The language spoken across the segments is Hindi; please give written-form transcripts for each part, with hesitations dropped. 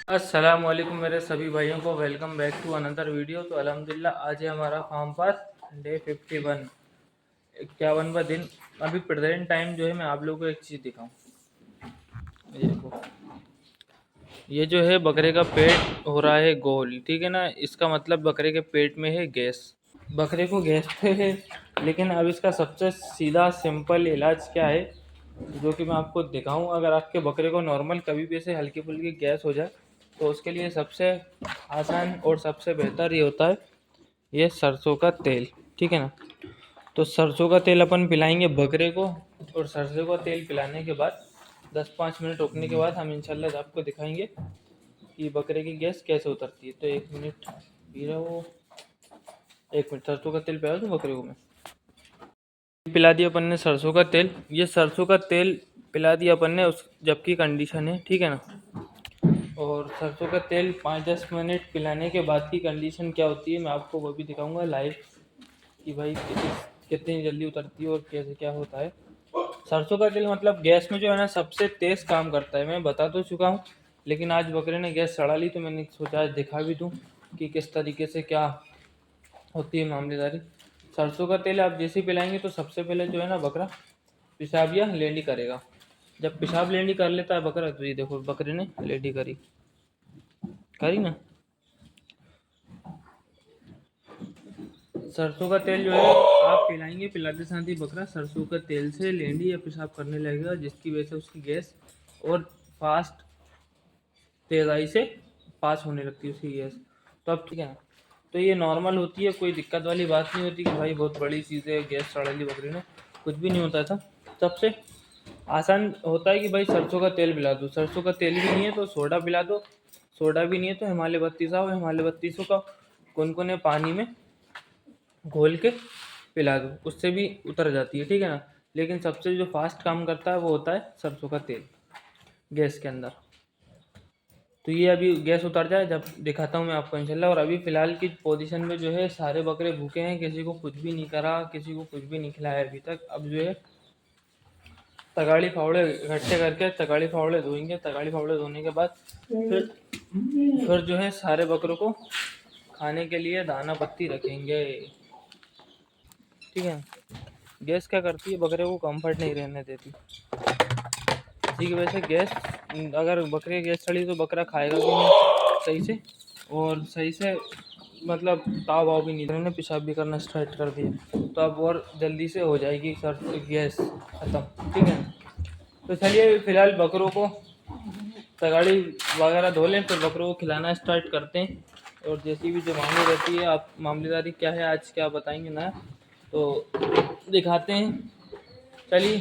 अस्सलाम वालेकुम मेरे सभी भाइयों को welcome back to another video. तो अल्हम्दुलिल्लाह आज है हमारा फार्म पास डे 51 51वां दिन। अभी प्रेजेंट टाइम जो है मैं आप लोगों को एक चीज़ दिखाऊं। ये देखो, ये जो है बकरे का पेट हो रहा है गोल, ठीक है ना। इसका मतलब बकरे के पेट में है गैस। बकरे को गैस पे है, लेकिन अब इसका सबसे सीधा सिंपल इलाज क्या है जो कि मैं आपको दिखाऊं। अगर आपके बकरे को नॉर्मल कभी भी ऐसे हल्की फुल्की गैस हो जाए तो उसके लिए सबसे आसान और सबसे बेहतर ये होता है ये सरसों का तेल, ठीक है ना। तो सरसों का तेल अपन पिलाएंगे बकरे को, और सरसों का तेल पिलाने के बाद 10-5 मिनट रुकने के बाद हम इंशाल्लाह आपको दिखाएंगे कि बकरे की गैस कैसे उतरती है। तो 1 मिनट पी रहा हो, 1 मिनट सरसों का तेल पिला दूँ बकरे को मैं। पिला दिया अपन ने सरसों का तेल। ये सरसों का तेल पिला दिया अपन ने उस जबकि कंडीशन है, ठीक है ना। और सरसों का तेल 5-10 मिनट पिलाने के बाद की कंडीशन क्या होती है मैं आपको वो भी दिखाऊंगा लाइव कि भाई कितनी जल्दी उतरती है और कैसे क्या होता है। सरसों का तेल मतलब गैस में जो है ना सबसे तेज़ काम करता है, मैं बता तो चुका हूँ, लेकिन आज बकरे ने गैस चढ़ा ली तो मैंने सोचा आज दिखा भी दूँ कि किस तरीके से क्या होती है मामलेदारी। सरसों का तेल आप जैसे ही पिलाएंगे तो सबसे पहले जो है ना बकरा पेशाब या लेंडी करेगा। जब पेशाब लेंडी कर लेता है बकरा, तो ये देखो बकरे ने लेंडी करी करी ना। सरसों का तेल जो है आप पिलाएंगे, पिलाते साथ ही बकरा सरसों का तेल से लेंडी या पेशाब करने लगेगा, जिसकी वजह से उसकी गैस और फास्ट तेज़ाई से पास होने लगती है उसकी गैस। तो अब ठीक है ना, तो ये नॉर्मल होती है, कोई दिक्कत वाली बात नहीं होती कि भाई बहुत बड़ी चीज़ है गैस चढ़ा ली बकरी ने, कुछ भी नहीं होता था। सबसे आसान होता है कि भाई सरसों का तेल पिला दो। सरसों का तेल भी नहीं है तो सोडा पिला दो, सोडा भी नहीं है तो हिमालय 32 आओ, हिमालय 32 का गुनगुने पानी में घोल के पिला दो, उससे भी उतर जाती है, ठीक है ना। लेकिन सबसे जो फास्ट काम करता है वो होता है सरसों का तेल गैस के अंदर। तो ये अभी गैस उतर जाए जब दिखाता हूँ मैं आपको इंशाल्लाह। और अभी फ़िलहाल की पोजीशन में जो है सारे बकरे भूखे हैं, किसी को कुछ भी नहीं करा, किसी को कुछ भी नहीं खिलाया अभी तक। अब जो है तगाड़ी फावड़े इकट्ठे करके तगाड़ी फावड़े धोएंगे। तगाड़ी फावड़े धोने के बाद फिर जो है सारे बकरों को खाने के लिए दाना पत्ती रखेंगे, ठीक है। गैस क्या करती है बकरे को कंफर्ट नहीं रहने देती, इसी की वजह से गैस, अगर बकरे की गैस चढ़ी तो बकरा खाएगा भी नहीं सही से, और सही से मतलब ताव वाव भी नहीं, मैंने पेशाब भी करना स्टार्ट कर दिया तो अब और जल्दी से हो जाएगी सर गैस ख़त्म, ठीक है। तो चलिए फ़िलहाल बकरों को तगाड़ी वगैरह धो लें, फिर बकरों को खिलाना स्टार्ट करते हैं। और जैसी भी जो मामले रहती है, आप मामलेदारी क्या है आज क्या बताएंगे ना, तो दिखाते हैं। चलिए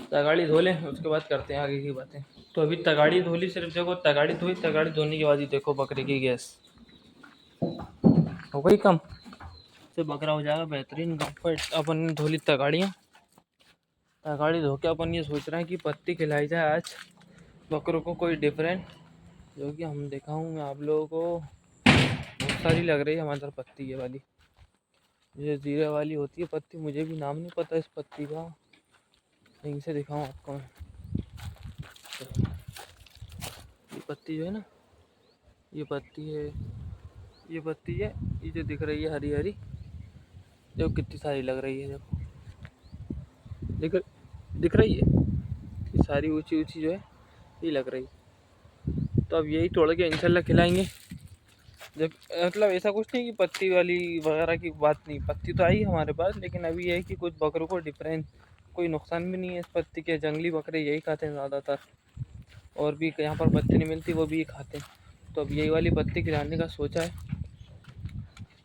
तगाड़ी धो लें, उसके बाद करते हैं आगे की बातें। तो अभी तगाड़ी धो ली, सिर्फ देखो तगाड़ी धोई, तगाड़ी धोने के बाद ही देखो बकरे की गैस हो गई कम, से बकरा हो जाएगा बेहतरीन कंफर्ट। अपन ने धो ली तगाड़ियाँ, तगाड़ी धो के अपन ये सोच रहे हैं कि पत्ती खिलाई जाए आज बकरों को कोई डिफरेंट, जो कि हम दिखाऊँ मैं आप लोगों को। बहुत सारी लग रही है हमारे तरफ पत्ती, ये वाली ये जीरे वाली होती है पत्ती, मुझे भी नाम नहीं पता इस पत्ती का, यहीं से दिखाऊँ आपको मैं। ये पत्ती जो है ना, ये पत्ती है, ये पत्ती है, ये जो दिख रही है हरी हरी, देखो कितनी सारी लग रही है, देखो दिख दिख रही है, ये सारी ऊंची ऊंची जो है ये लग रही है। तो अब यही तोड़ के इंशाल्लाह खिलाएंगे। जब मतलब ऐसा कुछ नहीं कि पत्ती वाली वगैरह की बात नहीं, पत्ती तो आई हमारे पास, लेकिन अभी ये है कि कुछ बकरों को डिफरेंस, कोई नुकसान भी नहीं है इस पत्ती के। जंगली बकरे यही खाते हैं ज़्यादातर, और भी यहाँ पर पत्ती नहीं मिलती वो भी ये खाते हैं। तो अब यही वाली पत्ती खिलाने का सोचा है।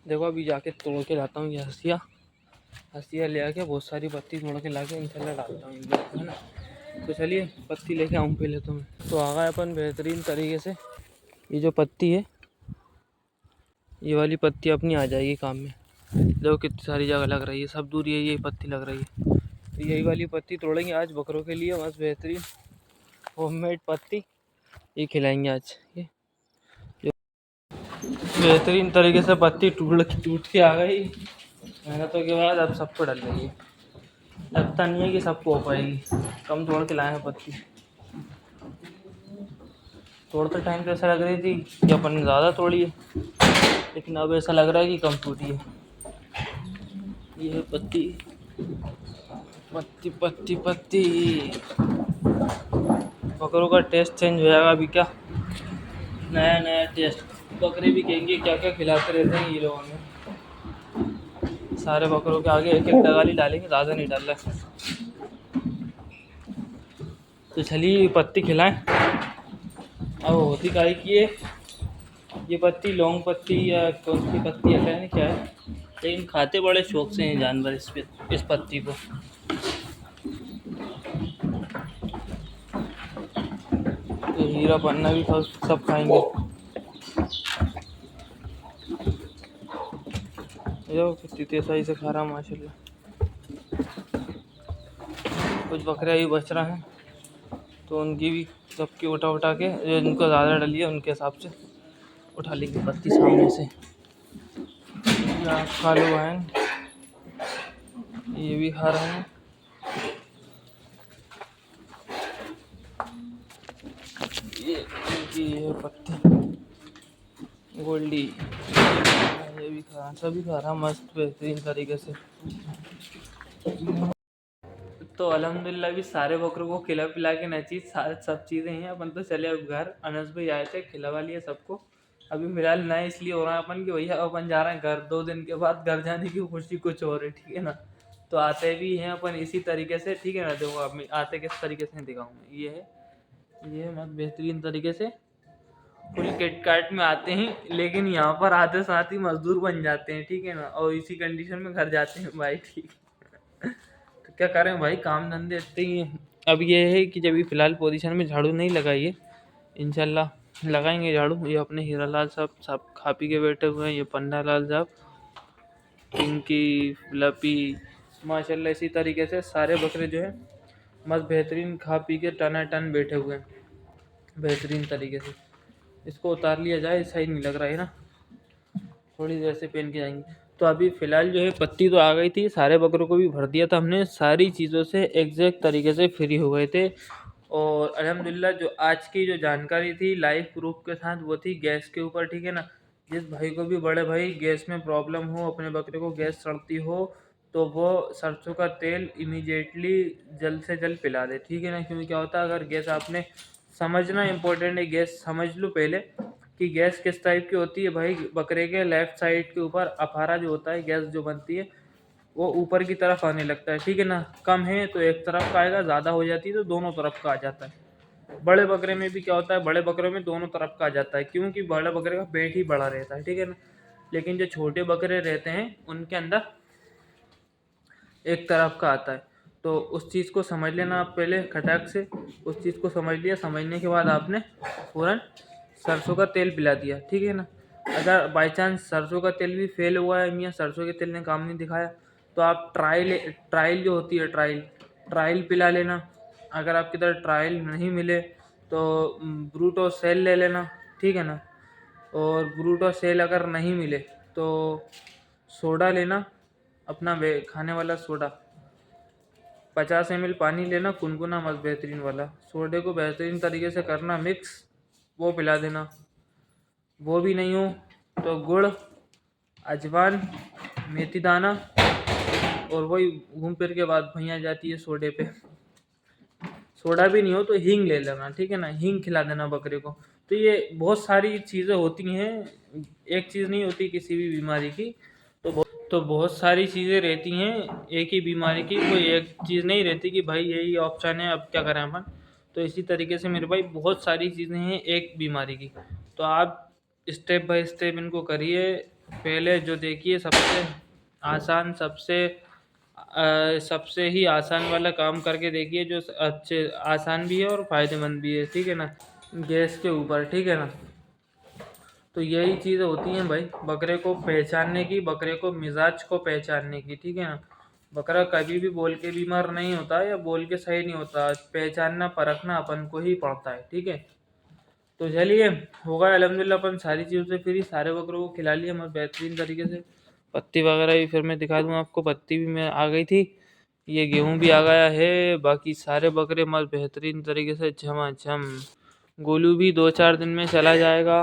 देखो अभी जाके तोड़ के लाता हूँ, ये हंसिया हंसिया ले आके बहुत सारी पत्ती तोड़ के ला के इंशाल्लाह डालता हूँ इनमें, है ना। तो चलिए पत्ती लेके आऊँ पहले तो मैं। तो आ गए अपन बेहतरीन तरीके से। ये जो पत्ती है, ये वाली पत्ती अपनी आ जाएगी काम में। देखो कितनी सारी जगह लग रही है, सब दूर यही पत्ती लग रही है। तो यही वाली पत्ती तोड़ेंगे आज बकरों के लिए, बस बेहतरीन होममेड पत्ती ये खिलाएंगे आज। ये बेहतरीन तरीके से पत्ती टूट के आ गई मेहनतों के बाद, अब सबको डल रही है। लगता नहीं है कि सबको हो पाएगी, कम तोड़ के लाए हैं पत्ती। तोड़ते टाइम तो ऐसा लग रही थी कि अपन ने ज़्यादा तोड़ी है, लेकिन अब ऐसा लग रहा है कि कम टूटी है। ये है पत्ती पत्ती पत्ती पत्ती। बकरों का टेस्ट चेंज हो जाएगा अभी, क्या नया नया टेस्ट। बकरे भी कहेंगे क्या क्या खिलाते रहते हैं ये लोगों ने। सारे बकरों के आगे एक एक दगाली डालेंगे, ज़्यादा नहीं डाल रहा। तो चलिए पत्ती खिलाएं। अब होती काहे की ये पत्ती लौंग पत्ती या कौन सी पत्ती है क्या नहीं क्या है, लेकिन खाते बड़े शौक से हैं जानवर इस पत्ती को। तो हीरा पन्ना भी सब खाएंगे। यो कितनी तेज़ी से खा रहा माशाल्लाह। कुछ बकरियाँ भी बच रहा हैं, तो उनकी भी सबकी उठा के जो जिनको ज़्यादा डली है उनके हिसाब से उठा लेंगे पत्ती सामने से। खा लो बहन, ये भी खा रहे हैं। ये पत्ती गोल्डी, ये भी खा, सभी खा रहा मस्त बेहतरीन तरीके से। तो अल्हम्दुलिल्लाह भी सारे बकरों को खिला पिला के नचीज सारे सब चीज़ें हैं। अपन तो चले अब घर, अनस भाई आए थे खिलवा लिए सबको। अभी फिलहाल नया इसलिए हो रहा है अपन कि भैया अपन जा रहे हैं घर, 2 दिन के बाद घर जाने की खुशी कुछ और है, ठीक है ना। तो आते भी हैं अपन इसी तरीके से, ठीक है ना। देखो अब आते किस तरीके से दिखाऊँ मैं, ये है मत बेहतरीन तरीके से फुल किट काट में आते हैं, लेकिन यहाँ पर आते साथ ही मजदूर बन जाते हैं, ठीक है ना। और इसी कंडीशन में घर जाते हैं भाई, ठीक। तो क्या करें भाई, काम धंधे इतने ही हैं। अब ये है कि जब फिलहाल पोजीशन में झाड़ू नहीं लगाई है, इंशाल्लाह लगाएंगे झाड़ू। ये अपने हीरा लाल साहब सब खा पी के बैठे हुए हैं। ये पन्ना लाल साहब, पिंकी, फ्लपी, माशाल्लाह इसी तरीके से सारे बकरे जो है मस्त बेहतरीन खा पी के टनाटन बैठे हुए हैं बेहतरीन तरीके से। इसको उतार लिया जाए, सही नहीं लग रहा है ना, थोड़ी देर से पहन के जाएंगे। तो अभी फ़िलहाल जो है पत्ती तो आ गई थी, सारे बकरों को भी भर दिया था हमने, सारी चीज़ों से एग्जैक्ट तरीके से फ्री हो गए थे। और अल्हम्दुलिल्लाह जो आज की जो जानकारी थी लाइव प्रूफ के साथ, वो थी गैस के ऊपर, ठीक है ना। जिस भाई को भी, बड़े भाई, गैस में प्रॉब्लम हो, अपने बकरे को गैस चढ़ती हो, तो वो सरसों का तेल इमीडिएटली जल्द से जल्द पिला दे, ठीक है ना। क्योंकि क्या होता है, अगर गैस आपने समझना इम्पोर्टेंट है, गैस समझ लो पहले कि गैस किस टाइप की होती है भाई। बकरे के लेफ्ट साइड के ऊपर अफारा जो होता है, गैस जो बनती है वो ऊपर की तरफ आने लगता है, ठीक है ना। कम है तो एक तरफ का आएगा, ज़्यादा हो जाती है तो दोनों तरफ का आ जाता है। बड़े बकरे में भी क्या होता है, बड़े बकरे में दोनों तरफ का आ जाता है, क्योंकि बड़े बकरे का पेट ही बड़ा रहता है, ठीक है ना। लेकिन जो छोटे बकरे रहते हैं उनके अंदर एक तरफ का आता है। तो उस चीज़ को समझ लेना आप पहले खटाक से। उस चीज़ को समझ लिया, समझने के बाद आपने फ़ौरन सरसों का तेल पिला दिया, ठीक है ना। अगर बाई चांस सरसों का तेल भी फेल हुआ है, मियाँ सरसों के तेल ने काम नहीं दिखाया, तो आप ट्रायल जो होती है, ट्रायल पिला लेना। अगर आपकी तरह ट्रायल नहीं मिले तो ब्रूटो सेल ले लेना, ठीक है ना। और ब्रूटो सेल अगर नहीं मिले तो सोडा लेना, अपना वे खाने वाला सोडा, 50 ml पानी लेना, गुनगुना मस्त बेहतरीन वाला। सोडे को बेहतरीन तरीके से करना मिक्स, वो पिला देना। वो भी नहीं हो तो गुड़, अजवान, मेथी दाना, और वही घूम फिर के बाद भैया जाती है सोडे पे। सोडा भी नहीं हो तो हींग ले लेना, ठीक है ना। हींग खिला देना बकरे को। तो ये बहुत सारी चीज़ें होती हैं, एक चीज़ नहीं होती किसी भी बीमारी की। तो बहुत सारी चीज़ें रहती हैं एक ही बीमारी की, कोई एक चीज़ नहीं रहती कि भाई यही ऑप्शन है अब क्या करें अपन। तो इसी तरीके से मेरे भाई बहुत सारी चीज़ें हैं एक बीमारी की। तो आप स्टेप बाय स्टेप इनको करिए। पहले जो देखिए सबसे आसान, सबसे ही आसान वाला काम करके देखिए, जो अच्छे आसान भी है और फ़ायदेमंद भी है, ठीक है ना। गैस के ऊपर, ठीक है ना। तो यही चीज़ें होती हैं भाई बकरे को पहचानने की, बकरे को मिजाज को पहचानने की, ठीक है ना। बकरा कभी भी बोल के बीमार नहीं होता या बोल के सही नहीं होता, पहचानना परखना अपन को ही पड़ता है, ठीक है। तो चलिए होगा अल्हम्दुलिल्लाह, अपन सारी चीज़ों से फ्री, सारे बकरों को खिला लिया मैं बेहतरीन तरीके से। पत्ती वगैरह भी फिर मैं दिखा दूँगा आपको, पत्ती भी मैं आ गई थी, ये गेहूँ भी आ गया है, बाकी सारे बकरे मस्त बेहतरीन तरीके से झमाझम गोलू भी 2-4 दिन में चला जाएगा।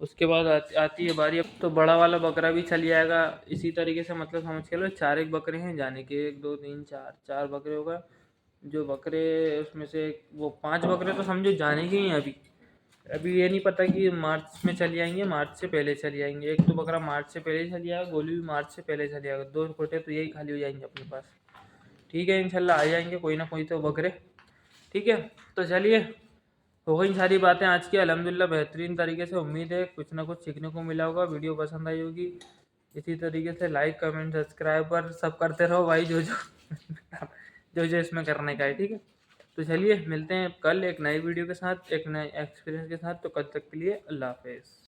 उसके बाद आती है बारी, अब तो बड़ा वाला बकरा भी चल जाएगा। इसी तरीके से मतलब समझ के लो 4 एक बकरे हैं जाने के, 1 2 3 4 बकरे हो गए। जो बकरे उसमें से वो 5 बकरे तो समझो जाने के ही हैं अभी। अभी ये नहीं पता कि मार्च में चली आएंगे, मार्च से पहले चली आएंगे। एक तो बकरा मार्च से पहले चली जाएगा, गोलू भी मार्च से पहले चली जाएगा। 2 कोटे तो यही खाली हो जाएंगे अपने पास। ठीक है, इंशाल्लाह आ जाएंगे कोई ना कोई तो बकरे। ठीक है, तो चलिए हो गई सारी बातें आज की अल्हम्दुलिल्लाह बेहतरीन तरीके से। उम्मीद है कुछ ना कुछ सीखने को मिला होगा, वीडियो पसंद आई होगी। इसी तरीके से लाइक कमेंट सब्सक्राइबर सब करते रहो भाई, जो जो जो जो इसमें करने का है। ठीक है, तो चलिए मिलते हैं कल एक नई वीडियो के साथ, एक नए एक्सपीरियंस के साथ। तो कल तक के लिए अल्लाह हाफिज़।